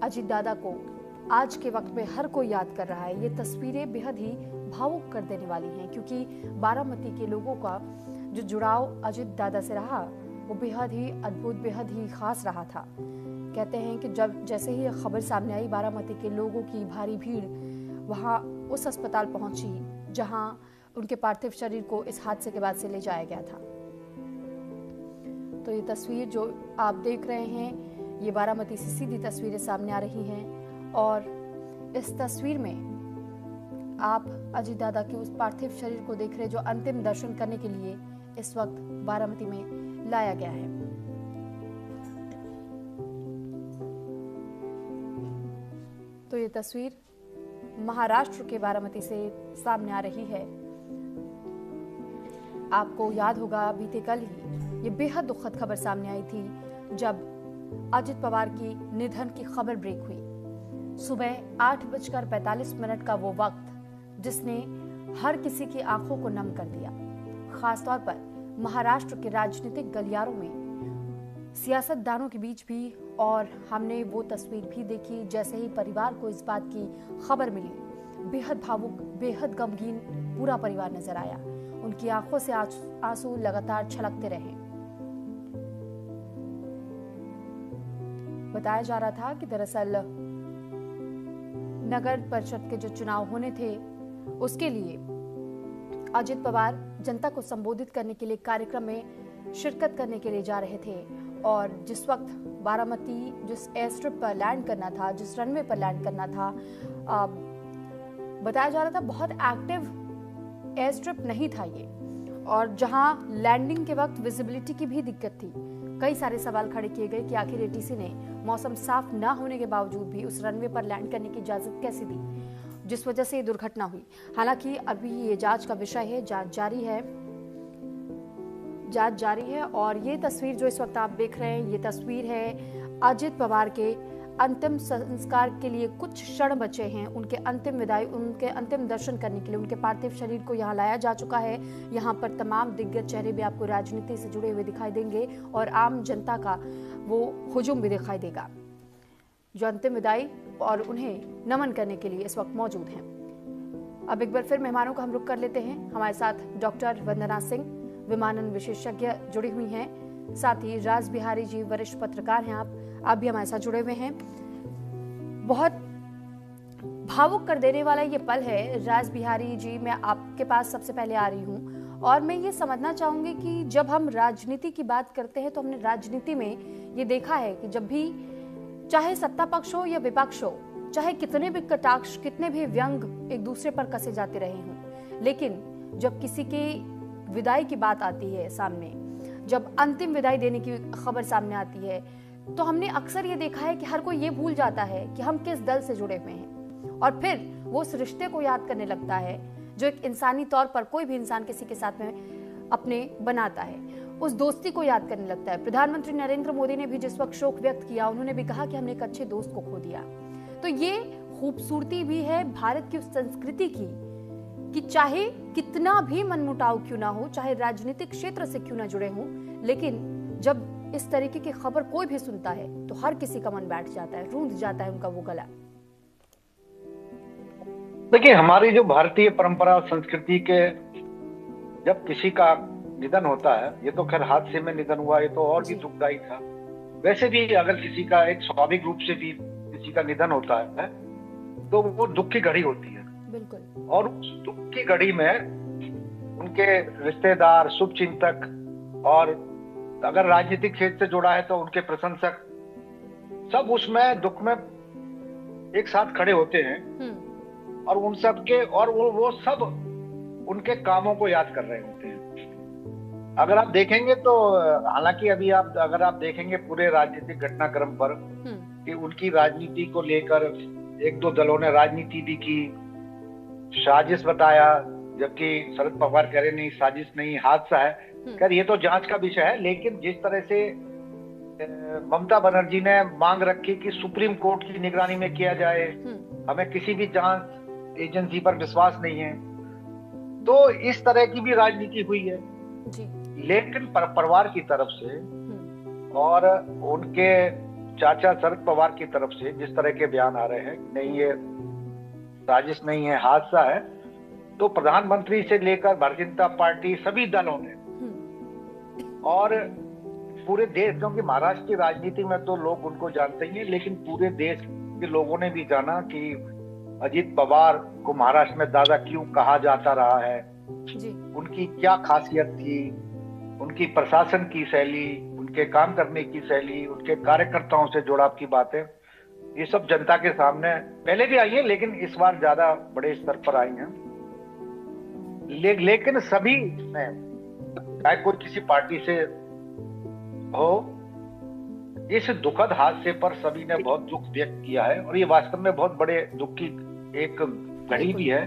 अजीत दादा को आज के वक्त में हर कोई याद कर रहा है। ये तस्वीरें बेहद ही भावुक कर देने वाली हैं, क्योंकि बारामती के लोगों का जो जुड़ाव अजीत दादा से रहा वो बेहद ही अद्भुत, बेहद ही खास रहा था। कहते हैं कि जब जैसे ही यह खबर सामने आई, बारामती के लोगों की भारी भीड़ वहाँ उस अस्पताल पहुंची जहां उनके पार्थिव शरीर को इस हादसे के बाद से ले जाया गया था। तो ये तस्वीर जो आप देख रहे हैं, ये बारामती से सीधी तस्वीरें सामने आ रही हैं और इस तस्वीर में आप अजीत दादा के उस पार्थिव शरीर को देख रहे हैं जो अंतिम दर्शन करने के लिए इस वक्त बारामती में लाया गया है। तो ये तस्वीर महाराष्ट्र के बारामती से सामने आ रही है। आपको याद होगा बीते कल ही ये बेहद दुखद खबर सामने आई थी जब अजित पवार की निधन की खबर ब्रेक हुई। सुबह 8:45 का वो वक्त जिसने हर किसी की आंखों को नम कर दिया, खासतौर पर महाराष्ट्र के राजनीतिक गलियारों में, सियासतदानों के बीच भी। और हमने वो तस्वीर भी देखी जैसे ही परिवार को इस बात की खबर मिली, बेहद भावुक, बेहद गमगीन पूरा परिवार नजर आया। उनकी आंखों से आंसू लगातार छलकते रहे। बताया जा रहा था कि दरअसल नगर परिषद के जो चुनाव होने थे उसके लिए अजित पवार जनता को संबोधित करने के लिए कार्यक्रम में शिरकत करने के लिए जा रहे थे। और जिस वक्त बारामती जिस एयर स्ट्रिप पर लैंड करना था, जिस रनवे पर लैंड करना था, बताया जा रहा था बहुत एक्टिव एयर स्ट्रिप नहीं था ये, और जहां लैंडिंग के वक्त विजिबिलिटी की भी दिक्कत थी। कई सारे सवाल खड़े किए गए कि आखिर एटीसी ने मौसम साफ ना होने के बावजूद भी उस रनवे पर लैंड करने की इजाजत कैसे दी, जिस वजह से ये दुर्घटना हुई। हालांकि अभी ये जांच का विषय है, जांच जारी है। और ये तस्वीर जो इस वक्त आप देख रहे हैं, ये तस्वीर है अजित पवार के अंतिम संस्कार के लिए कुछ क्षण बचे हैं। उनके अंतिम विदाई, उनके अंतिम दर्शन करने के लिए उनके पार्थिव शरीर को यहाँ लाया जा चुका है। यहाँ पर तमाम दिग्गज चेहरे भी आपको राजनीति से जुड़े हुए दिखाई देंगे और आम जनता का वो हुजूम भी दिखाई देगा जो अंतिम विदाई और उन्हें नमन करने के लिए इस वक्त मौजूद हैं। अब एक बार फिर मेहमानों का हम रुख कर लेते हैं। हमारे साथ डॉक्टर वंदना सिंह, विमानन विशेषज्ञ, जुड़ी हुई हैं। साथ ही राज बिहारी जी, वरिष्ठ पत्रकार हैं। आप भी हमारे साथ जुड़े हुए हैं। बहुत भावुक कर देने वाला ये पल है। राज बिहारी जी, मैं आपके पास सबसे पहले आ रही हूँ और मैं ये समझना चाहूंगी कि जब हम राजनीति की बात करते हैं तो हमने राजनीति में ये देखा है कि जब भी चाहे सत्ता पक्ष हो या विपक्ष हो, चाहे कितने भी कटाक्ष, कितने भी व्यंग एक दूसरे पर कसे जाते रहे हों, लेकिन जब किसी के विदाई की बात आती है सामने, जब अंतिम विदाई देने की खबर सामने आती है, तो हमने अक्सर ये देखा है कि हर कोई ये भूल जाता है कि हम किस दल से जुड़े हुए हैं और फिर वो उस रिश्ते को याद करने लगता है जो एक इंसानी तौर पर कोई भी इंसान किसी के साथ में अपने बनाता है। उस दोस्ती को याद करने लगता है। प्रधानमंत्री नरेंद्र मोदी ने भी जिस वक्त शोक व्यक्त किया, उन्होंने भी कहा कि हमने एक अच्छे दोस्त को खो दिया। तो ये खूबसूरती भी है भारत की उस संस्कृति की कि चाहे कितना भी मनमुटाव क्यों ना हो, चाहे राजनीतिक क्षेत्र से क्यों ना जुड़े हों, लेकिन जब इस तरीके की खबर कोई भी सुनता है तो हर किसी का मन बैठ जाता है, रूंध जाता है उनका वो गला। देखिए, हमारी जो भारतीय परंपरा संस्कृति के, जब किसी का निधन होता है, ये तो खैर हादसे में निधन हुआ, ये तो और भी दुखदायी था। वैसे भी अगर किसी का एक स्वाभाविक रूप से भी किसी का निधन होता है तो वो दुख की घड़ी होती है। बिल्कुल। और उस दुख की घड़ी में उनके रिश्तेदार, शुभचिंतक और अगर राजनीतिक क्षेत्र से जुड़ा है तो उनके प्रशंसक, सब उसमें दुख में एक साथ खड़े होते हैं और उन सब के, और वो सब उनके कामों को याद कर रहे होते हैं। अगर आप देखेंगे तो, हालांकि अभी अगर आप देखेंगे पूरे राजनीतिक घटनाक्रम पर कि उनकी राजनीति को लेकर एक दो दलों ने राजनीति भी की, साजिश बताया, जबकि शरद पवार कह रहे नहीं साजिश नहीं, हादसा है। खैर ये तो जांच का विषय है, लेकिन जिस तरह से ममता बनर्जी ने मांग रखी कि सुप्रीम कोर्ट की निगरानी में किया जाए, हमें किसी भी जांच एजेंसी पर विश्वास नहीं है, तो इस तरह की भी राजनीति हुई है जी। लेकिन परिवार की तरफ से और उनके चाचा शरद पवार की तरफ से जिस तरह के बयान आ रहे हैं, नहीं ये साजिश नहीं है, हादसा है, तो प्रधानमंत्री से लेकर भारतीय जनता पार्टी सभी दलों ने और पूरे देश, क्योंकि महाराष्ट्र की राजनीति में तो लोग उनको जानते ही हैं, लेकिन पूरे देश के लोगों ने भी जाना कि अजीत पवार को महाराष्ट्र में दादा क्यों कहा जाता रहा है जी। उनकी क्या खासियत थी, उनकी प्रशासन की शैली, उनके काम करने की शैली, उनके कार्यकर्ताओं से जुड़ाव की बातें, ये सब जनता के सामने पहले भी आई है, लेकिन इस बार ज्यादा बड़े स्तर पर आई हैं। लेकिन सभी ने, चाहे कोई किसी पार्टी से हो, इस दुखद हादसे पर सभी ने बहुत दुख व्यक्त किया है और ये वास्तव में बहुत बड़े दुख की एक घड़ी भी है।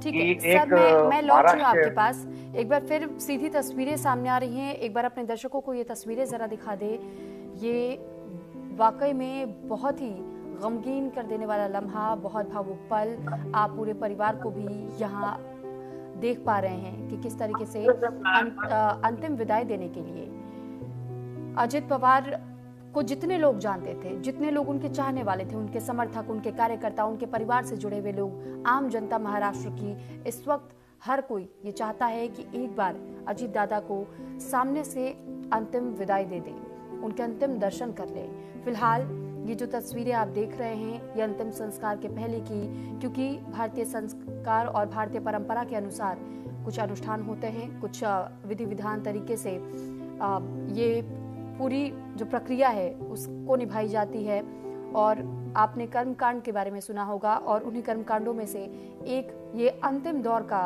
ठीक है सर, मैं लौट रही हूँ आपके पास। एक बार फिर सीधी तस्वीरें सामने आ रही हैं, एक बार अपने दर्शकों को ये तस्वीरें जरा दिखा दे। ये वाकई में बहुत ही गमगीन कर देने वाला लम्हा, बहुत भावुक पल। आप पूरे परिवार को भी यहाँ देख पा रहे हैं कि किस तरीके से अंतिम विदाई देने के लिए अजित पवार को जितने लोग जानते थे, जितने लोग उनके चाहने वाले थे, उनके समर्थक, उनके कार्यकर्ता, उनके परिवार से जुड़े हुए लोग, आम जनता महाराष्ट्र की, इस वक्त हर कोई ये चाहता है कि एक बार अजीत दादा को सामने से अंतिम विदाई दे दे, उनके अंतिम दर्शन कर ले। फिलहाल ये जो तस्वीरें आप देख रहे हैं ये अंतिम संस्कार के पहले की, क्योंकि भारतीय संस्कार और भारतीय परंपरा के अनुसार कुछ अनुष्ठान होते हैं, कुछ विधि विधान तरीके से ये पूरी जो प्रक्रिया है उसको निभाई जाती है। और आपने कर्मकांड के बारे में सुना होगा और उन्हीं कर्मकांडों में से एक ये अंतिम दौर का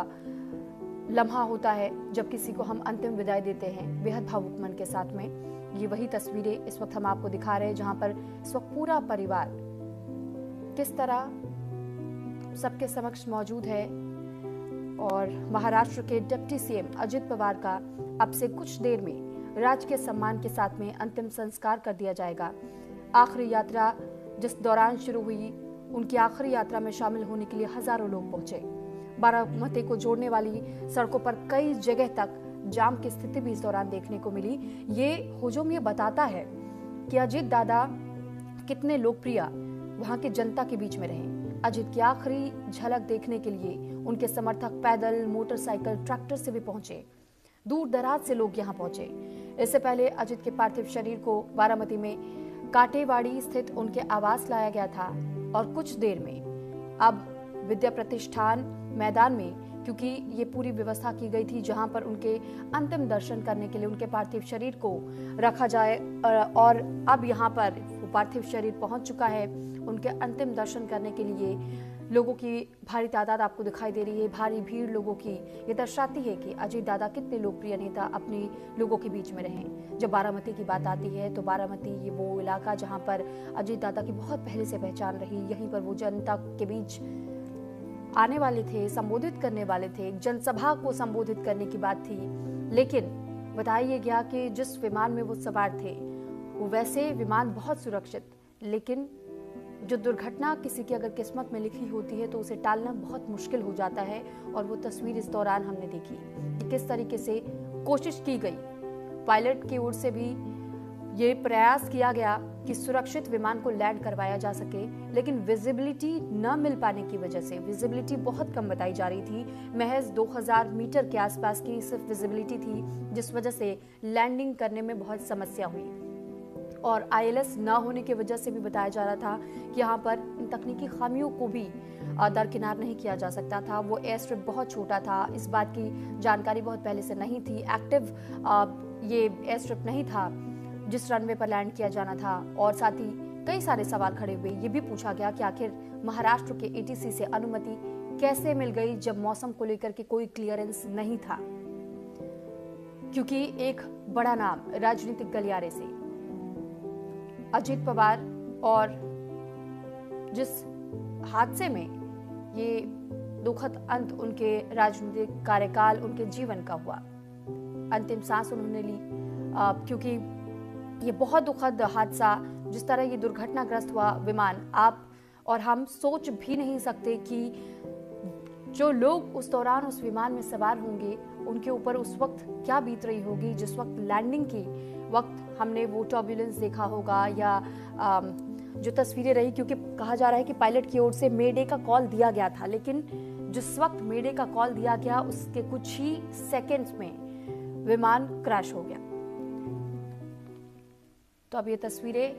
लम्हा होता है जब किसी को हम अंतिम विदाई देते हैं बेहद भावुक मन के साथ में। ये वही तस्वीरें इस वक्त हम आपको दिखा रहे हैं जहां पर इस वक्त पूरा परिवार किस तरह सबके समक्ष मौजूद है। और महाराष्ट्र के डिप्टी सीएम अजित पवार का अब से कुछ देर में राजकीय सम्मान के साथ में अंतिम संस्कार कर दिया जाएगा। आखिरी यात्रा जिस दौरान शुरू हुई, उनकी आखिरी यात्रा में शामिल होने के लिए हजारों लोग पहुंचे। बारामती को जोड़ने वाली सड़कों पर कई जगह तक जाम की स्थिति भी इस दौरान देखने को मिली। ये हुजूम ये बताता है कि अजित दादा कितने लोकप्रिय वहां की जनता के बीच में रहे। अजित की आखिरी झलक देखने के लिए उनके समर्थक पैदल, मोटरसाइकिल, ट्रैक्टर से भी पहुंचे। दूर दराज से लोग यहाँ पहुंचे। इससे पहले अजित के पार्थिव शरीर को बारामती में काटेवाड़ी स्थित उनके आवास लाया गया था और कुछ देर में अब विद्या प्रतिष्ठान मैदान में, क्योंकि ये पूरी व्यवस्था की गई थी जहां पर उनके अंतिम दर्शन करने के लिए उनके पार्थिव शरीर को रखा जाए, और अब यहाँ पर वो पार्थिव शरीर पहुंच चुका है। उनके अंतिम दर्शन करने के लिए लोगों की भारी तादाद आपको दिखाई दे रही है, भारी भीड़ लोगों की। ये दर्शाती है कि अजीत दादा कितने लोकप्रिय नेता अपने लोगों के बीच में रहे। जब बारामती की बात आती है तो बारामती ये वो इलाका जहां पर अजीत दादा की बहुत पहले से पहचान रही। यहीं पर वो जनता के बीच आने वाले थे, संबोधित करने वाले थे, एक जनसभा को संबोधित करने की बात थी। लेकिन बताया गया कि जिस विमान में वो सवार थे वो वैसे विमान बहुत सुरक्षित, लेकिन जो दुर्घटना किसी की अगर किस्मत में लिखी होती है तो उसे टालना बहुत मुश्किल हो जाता है। और वो तस्वीर इस दौरान हमने देखी कि किस तरीके से कोशिश की गई, पायलट की ओर से भी ये प्रयास किया गया कि सुरक्षित विमान को लैंड करवाया जा सके, लेकिन विजिबिलिटी न मिल पाने की वजह से, विजिबिलिटी बहुत कम बताई जा रही थी, महज 2000 मीटर के आसपास की सिर्फ विजिबिलिटी थी, जिस वजह से लैंडिंग करने में बहुत समस्या हुई। और ILS न होने की वजह से भी बताया जा रहा था कि यहाँ पर इन तकनीकी खामियों को भी दरकिनार नहीं किया जा सकता था। वो एयर स्ट्रिप बहुत छोटा था, इस बात की जानकारी बहुत पहले से नहीं थी। एक्टिव ये एयर स्ट्रिप नहीं था जिस रनवे पर लैंड किया जाना था। और साथ ही कई सारे सवाल खड़े हुए। ये भी पूछा गया कि आखिर महाराष्ट्र के ATC से अनुमति कैसे मिल गई जब मौसम को लेकर के कोई क्लियरेंस नहीं था, क्योंकि एक बड़ा नाम राजनीतिक गलियारे से अजित पवार, और जिस हादसे में ये दुखद अंत उनके राजनीतिक कार्यकाल, उनके जीवन का हुआ, अंतिम सांस उन्होंने ली, क्योंकि ये बहुत दुखद हादसा, जिस तरह ये दुर्घटनाग्रस्त हुआ विमान, आप और हम सोच भी नहीं सकते कि जो लोग उस दौरान उस विमान में सवार होंगे उनके ऊपर उस वक्त क्या बीत रही होगी। जिस वक्त लैंडिंग की वक्त हमने वो टर्बुलेंस देखा होगा या जो तस्वीरें रही, क्योंकि कहा जा रहा है कि पायलट की ओर से मेडे का कॉल दिया गया था, लेकिन जिस वक्त मेडे का कॉल दिया गया उसके कुछ ही सेकंड्स में विमान क्रैश हो गया। तो अब ये तस्वीरें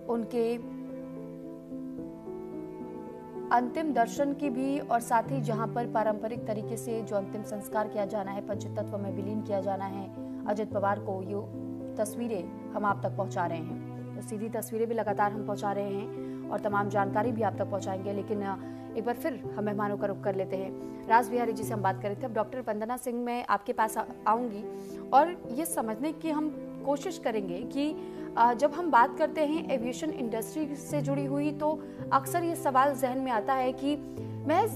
उनके अंतिम दर्शन की भी, और साथ ही जहां पर पारंपरिक तरीके से जो अंतिम संस्कार किया जाना है, पंचतत्व में विलीन किया जाना है अजित पवार को, ये तस्वीरें हम आप तक पहुंचा रहे हैं। तो सीधी तस्वीरें भी लगातार हम पहुंचा रहे हैं और तमाम जानकारी भी आप तक पहुंचाएंगे, लेकिन एक बार फिर हम मेहमानों का रुख कर लेते हैं। राज बिहारी जी से हम बात कर रहे थे। अब डॉक्टर वंदना सिंह, मैं आपके पास आऊंगी और ये समझने की हम कोशिश करेंगे कि जब हम बात करते हैं एविएशन इंडस्ट्री से जुड़ी हुई, तो अक्सर ये सवाल जहन में आता है कि महज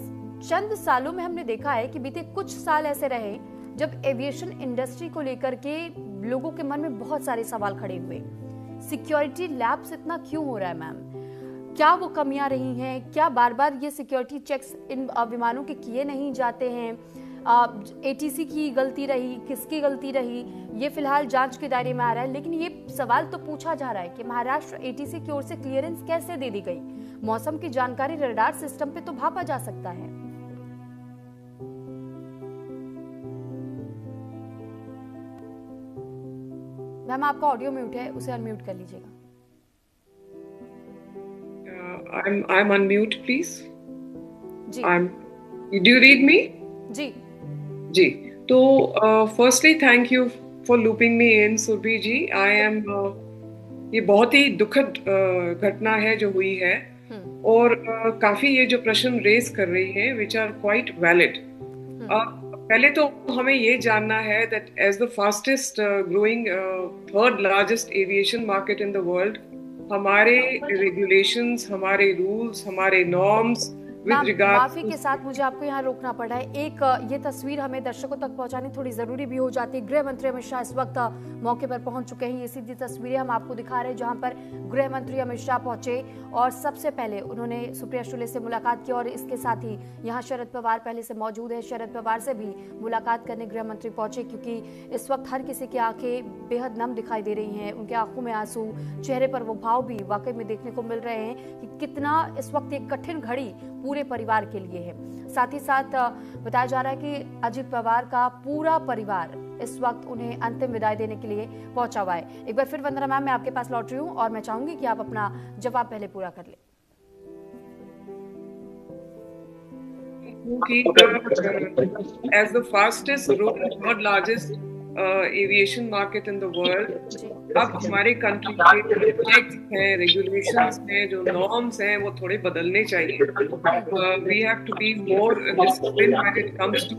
चंद सालों में हमने देखा है कि बीते कुछ साल ऐसे रहे जब एविएशन इंडस्ट्री को लेकर के लोगों के मन में बहुत सारे सवाल खड़े हुए। सिक्योरिटी लैप्स इतना क्यों हो रहा है मैम? क्या वो कमियां रही हैं? क्या बार बार ये सिक्योरिटी चेक्स इन विमानों के किए नहीं जाते हैं? एटीसी की गलती रही, किसकी गलती रही, ये फिलहाल जांच के दायरे में आ रहा है, लेकिन ये सवाल तो पूछा जा रहा है कि महाराष्ट्र एटीसी की ओर से क्लियरेंस कैसे दे दी गई? मौसम की जानकारी रडार सिस्टम पे तो भापा जा सकता है। मैम, आपका ऑडियो म्यूट है, उसे अनम्यूट कर लीजिएगा। I'm unmute, please. Ji. Do you read me? जी। जी। तो firstly thank you for looping me in, Surabhi जी। ये बहुत ही दुखद घटना है जो हुई है, और काफी ये जो प्रश्न रेस कर रही है which are quite valid। पहले तो हमें ये जानना है that as the fastest growing third largest aviation market in the world, हमारे रेगुलेशंस, हमारे रूल्स, हमारे नॉर्म्स विद रिगार्ड। माफी के साथ मुझे आपको यहाँ रोकना पड़ा है। एक ये तस्वीर हमें दर्शकों तक पहुंचानी थोड़ी जरूरी भी हो जाती है। गृह मंत्री अमित शाह इस वक्त मौके पर पहुंच चुके हैं। ये सीधी तस्वीरें हम आपको दिखा रहे हैं जहां पर गृह मंत्री अमित शाह पहुंचे और सबसे पहले उन्होंने सुप्रिया शुले से मुलाकात की, और इसके साथ ही यहाँ शरद पवार पहले से मौजूद है। शरद पवार से भी मुलाकात करने गृह मंत्री पहुंचे, क्योंकि इस वक्त हर किसी की आंखें बेहद नम दिखाई दे रही हैं। उनके आंखों में आंसू, चेहरे पर वो भाव भी वाकई में देखने को मिल रहे हैं कि कितना इस वक्त एक कठिन घड़ी पूरे परिवार के लिए है। साथ ही साथ बताया जा रहा है कि अजित पवार का पूरा परिवार इस वक्त उन्हें अंतिम विदाई देने के लिए पहुंचा हुआ है। एक बार फिर वंदना मैम, मैं आपके पास लौट रही हूं और मैं चाहूंगी कि आप अपना जवाब पहले पूरा कर लें। As the fastest growing third largest aviation market in the world, अब हमारे कंट्री के चेक्स हैं, रेगुलेशंस हैं, जो नॉर्म्स हैं वो थोड़े बदलने चाहिए। We have to be more disciplined when it comes to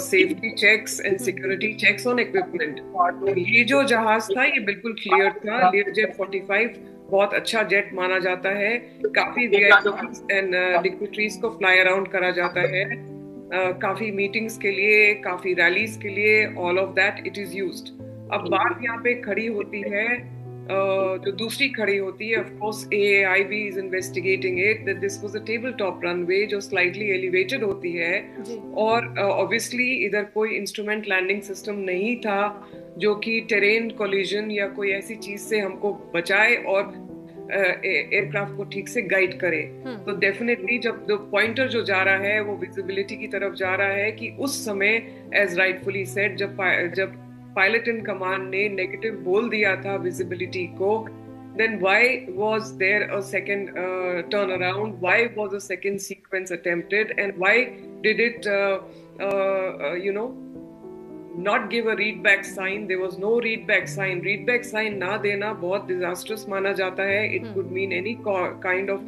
safety checks and security checks on equipment। ये जो जहाज था ये बिल्कुल क्लियर था। Learjet 45 बहुत अच्छा जेट माना जाता है। काफी VIPs एंड डिग्निटरीज को फ्लाई अराउंड करा जाता है, काफी मीटिंग्स के लिए, काफी रैलीज के लिए, all of that it is used. अब बात यहाँ पे खड़ी होती है, जो दूसरी खड़ी होती है, of course AAIB is investigating it that this was a table top runway जो स्लाइटली एलिवेटेड होती है, और ऑब्वियसली इधर कोई इंस्ट्रूमेंट लैंडिंग सिस्टम नहीं था जो कि टेरेन कोलिजन या कोई ऐसी चीज से हमको बचाए और एयरक्राफ्ट को ठीक से गाइड करे। तो डेफिनेटली जब पॉइंटर जो जा रहा है वो विजिबिलिटी की तरफ जा रहा है, कि उस समय एज राइटफुली सेड जब पायलट इन कमांड ने नेगेटिव बोल दिया था विजिबिलिटी को, then why was there a second turnaround? Why was a second sequence attempted? And why did it, not give a read back sign? There was no read back sign. Read back sign ना देना बहुत disastrous माना जाता है. It could mean any kind of